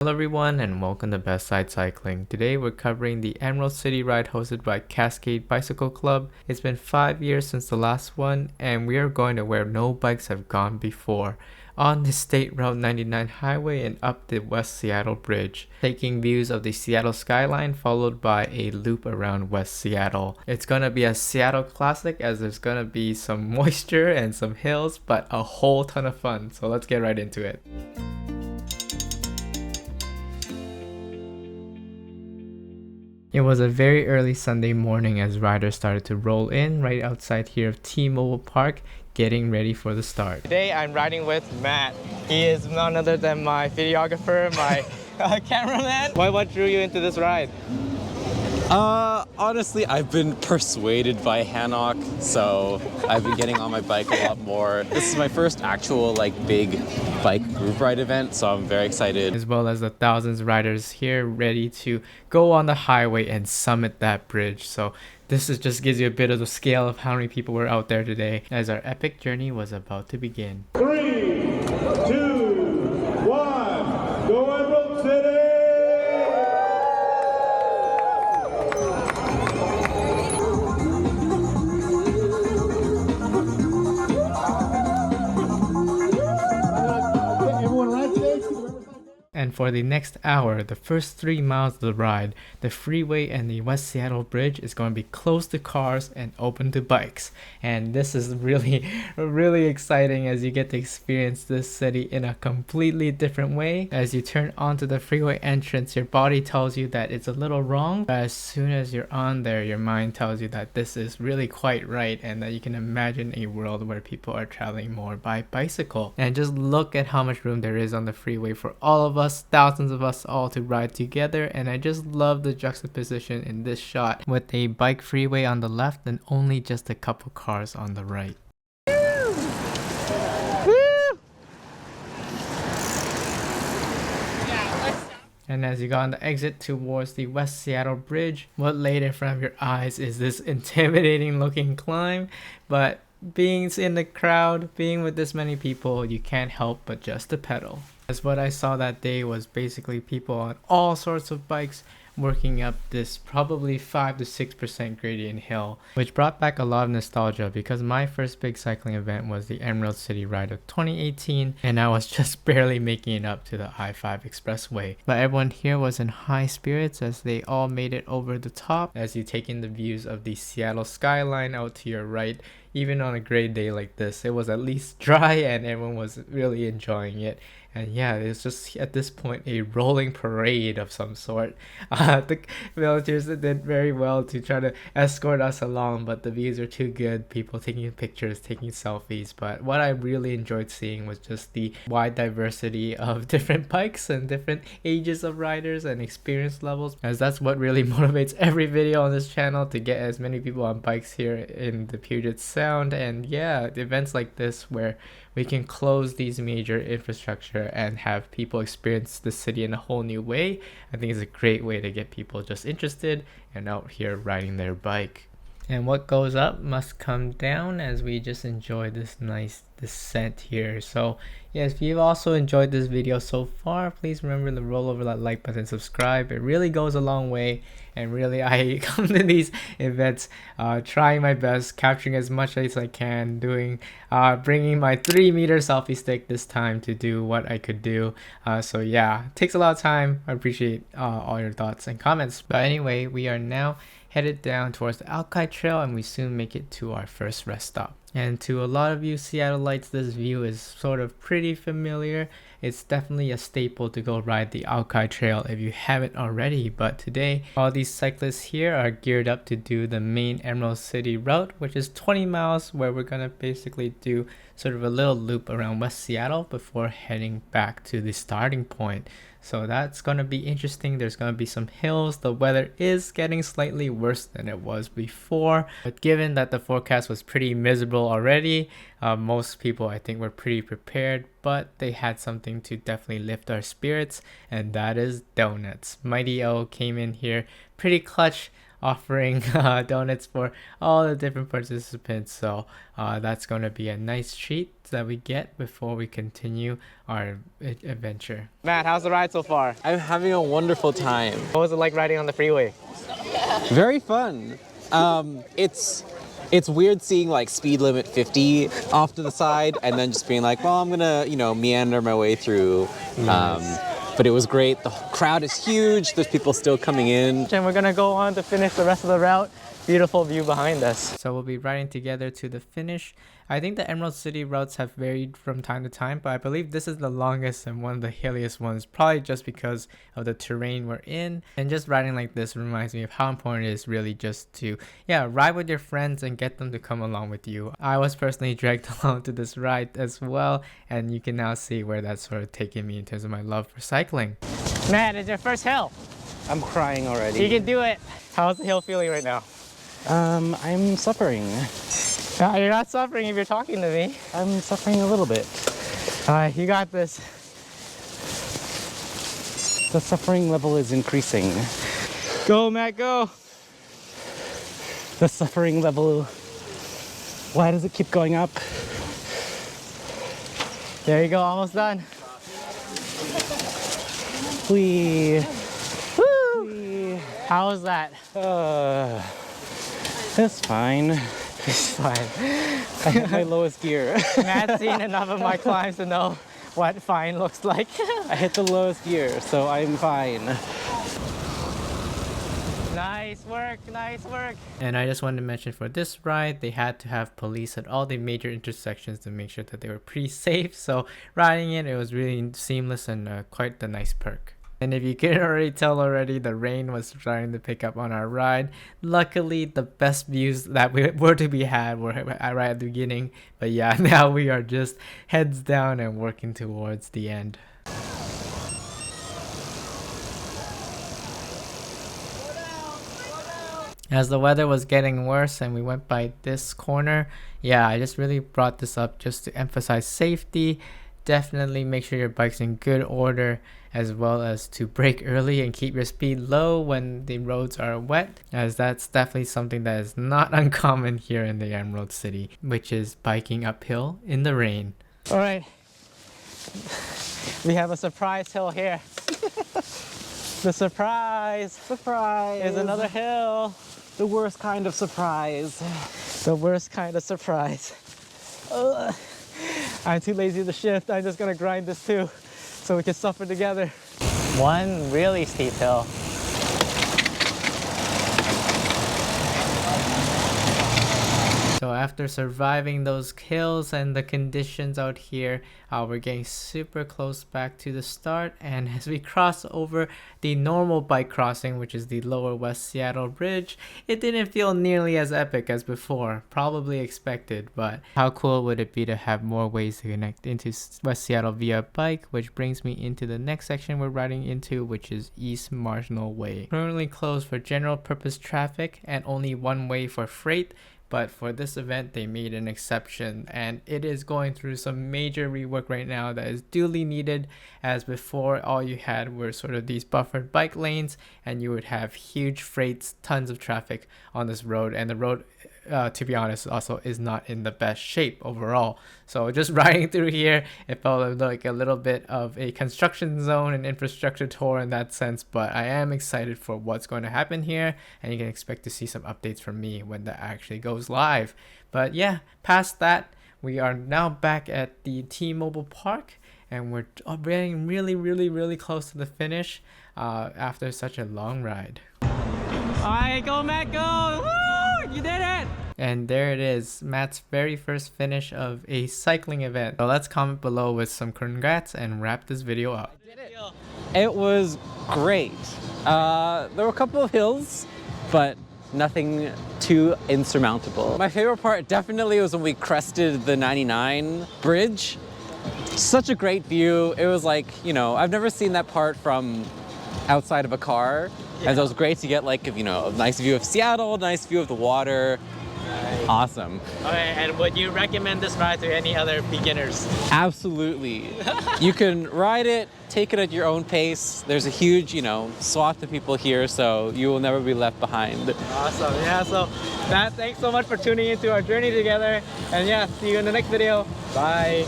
Hello everyone and welcome to Best Side Cycling. Today we're covering the Emerald City ride hosted by Cascade Bicycle Club. It's been 5 years since the last one and we are going to where no bikes have gone before. On the State Route 99 highway and up the West Seattle Bridge, taking views of the Seattle skyline followed by a loop around West Seattle. It's gonna be a Seattle classic as there's gonna be some moisture and some hills, but a whole ton of fun. So let's get right into it. It was a very early Sunday morning as riders started to roll in right outside here of T-Mobile Park, getting ready for the start. Today I'm riding with Matt. He is none other than my videographer, my cameraman. What drew you into this ride? Honestly, I've been persuaded by Hanok, so I've been getting on my bike a lot more. This is my first actual big bike group ride event, so I'm very excited. As well as the thousands of riders here ready to go on the highway and summit that bridge. So this just gives you a bit of the scale of how many people were out there today as our epic journey was about to begin. 3, 2, 1, go Emerald City! And for the next hour, the first 3 miles of the ride, the freeway and the West Seattle Bridge is going to be closed to cars and open to bikes. And this is really, really exciting as you get to experience this city in a completely different way. As you turn onto the freeway entrance, your body tells you that it's a little wrong, but as soon as you're on there, your mind tells you that this is really quite right and that you can imagine a world where people are traveling more by bicycle. And just look at how much room there is on the freeway for all of us, thousands of us all to ride together. And I just love the juxtaposition in this shot with a bike freeway on the left and only just a couple cars on the right. And as you go on the exit towards the West Seattle Bridge, what laid in front of your eyes is this intimidating looking climb, but being in the crowd, being with this many people, you can't help but just to pedal. As what I saw that day was basically people on all sorts of bikes working up this probably 5 to 6% gradient hill, which brought back a lot of nostalgia because my first big cycling event was the Emerald City Ride of 2018 and I was just barely making it up to the I-5 expressway. But everyone here was in high spirits as they all made it over the top as you take in the views of the Seattle skyline out to your right. Even on a great day like this, it was at least dry and everyone was really enjoying it. And yeah, it's just at this point a rolling parade of some sort. The villagers did very well to try to escort us along, but the views are too good. People taking pictures, taking selfies. But what I really enjoyed seeing was just the wide diversity of different bikes and different ages of riders and experience levels, as that's what really motivates every video on this channel, to get as many people on bikes here in the Puget Sound. And yeah, events like this where we can close these major infrastructure and have people experience the city in a whole new way, I think is a great way to get people just interested and out here riding their bike. And what goes up must come down as we just enjoy this nice descent here. So yes, if you've also enjoyed this video so far, please remember to roll over that like button, subscribe. It really goes a long way. And really, I come to these events trying my best, capturing as much as I can, bringing my 3-meter selfie stick this time to do what I could do. So yeah, it takes a lot of time. I appreciate all your thoughts and comments. But anyway, we are now headed down towards the Alki trail and we soon make it to our first rest stop. And to a lot of you Seattleites, this view is sort of pretty familiar. It's definitely a staple to go ride the Alki trail if you haven't already. But today, all these cyclists here are geared up to do the main Emerald City route, which is 20 miles, where we're gonna basically do sort of a little loop around West Seattle before heading back to the starting point. So that's going to be interesting. There's going to be some hills. The weather is getting slightly worse than it was before. But given that the forecast was pretty miserable already, most people I think were pretty prepared. But they had something to definitely lift our spirits, and that is donuts. Mighty O came in here pretty clutch offering donuts for all the different participants. So that's going to be a nice treat that we get before we continue our adventure. Matt, how's the ride so far? I'm having a wonderful time. What was it like riding on the freeway? Very fun. It's weird seeing like speed limit 50 off to the side and then just being like, well, I'm gonna, meander my way through. But it was great. The crowd is huge. There's people still coming in. And we're gonna go on to finish the rest of the route. Beautiful view behind us. So we'll be riding together to the finish. I think the Emerald City routes have varied from time to time, but I believe this is the longest and one of the hilliest ones, probably just because of the terrain we're in. And just riding like this reminds me of how important it is really just to, ride with your friends and get them to come along with you. I was personally dragged along to this ride as well, and you can now see where that's sort of taken me in terms of my love for cycling. Matt, it's your first hill. I'm crying already. You can do it. How's the hill feeling right now? I'm suffering. You're not suffering if you're talking to me. I'm suffering a little bit. Alright, you got this. The suffering level is increasing. Go, Matt, go. The suffering level, why does it keep going up? There you go, almost done. Whee. Woo! How was that? It's fine. It's fine. I hit my lowest gear. Matt's seen enough of my climbs to know what fine looks like. I hit the lowest gear, so I'm fine. Nice work, nice work. And I just wanted to mention for this ride, they had to have police at all the major intersections to make sure that they were pretty safe. So riding it was really seamless and quite the nice perk. And if you can already tell already, the rain was starting to pick up on our ride. Luckily, the best views that were to be had were right at the beginning. But yeah, now we are just heads down and working towards the end. As the weather was getting worse and we went by this corner, I just really brought this up just to emphasize safety. Definitely make sure your bike's in good order, as well as to brake early and keep your speed low when the roads are wet, as that's definitely something that is not uncommon here in the Emerald City, which is biking uphill in the rain. All right, we have a surprise hill here. The surprise is another hill. The worst kind of surprise. The worst kind of surprise. Ugh. I'm too lazy to shift. I'm just gonna grind this too, so we can suffer together. One really steep hill. So after surviving those hills and the conditions out here, we're getting super close back to the start. And as we cross over the normal bike crossing, which is the lower West Seattle Bridge, it didn't feel nearly as epic as before. Probably expected, but how cool would it be to have more ways to connect into West Seattle via bike, which brings me into the next section we're riding into, which is East Marginal Way. Currently closed for general purpose traffic and only one way for freight. But for this event, they made an exception, and it is going through some major rework right now that is duly needed, as before all you had were sort of these buffered bike lanes, and you would have huge freights, tons of traffic on this road, and the road, to be honest, also is not in the best shape overall. So just riding through here, it felt like a little bit of a construction zone and infrastructure tour in that sense, but I am excited for what's going to happen here, and you can expect to see some updates from me when that actually goes live. But yeah, past that, we are now back at the T-Mobile Park, and we're getting really close to the finish after such a long ride. Alright, go Matt, go! Woo! You did it! And there it is, Matt's very first finish of a cycling event. So let's comment below with some congrats and wrap this video up. It was great. There were a couple of hills, but nothing too insurmountable. My favorite part definitely was when we crested the 99 bridge. Such a great view. It was like, I've never seen that part from outside of a car. And so it was great to get like, a nice view of Seattle, a nice view of the water. Awesome. Okay, and would you recommend this ride to any other beginners? Absolutely. You can ride it, take it at your own pace. There's a huge, swath of people here, so you will never be left behind. Awesome. Yeah, so thanks so much for tuning into our journey together. And yeah, see you in the next video. Bye.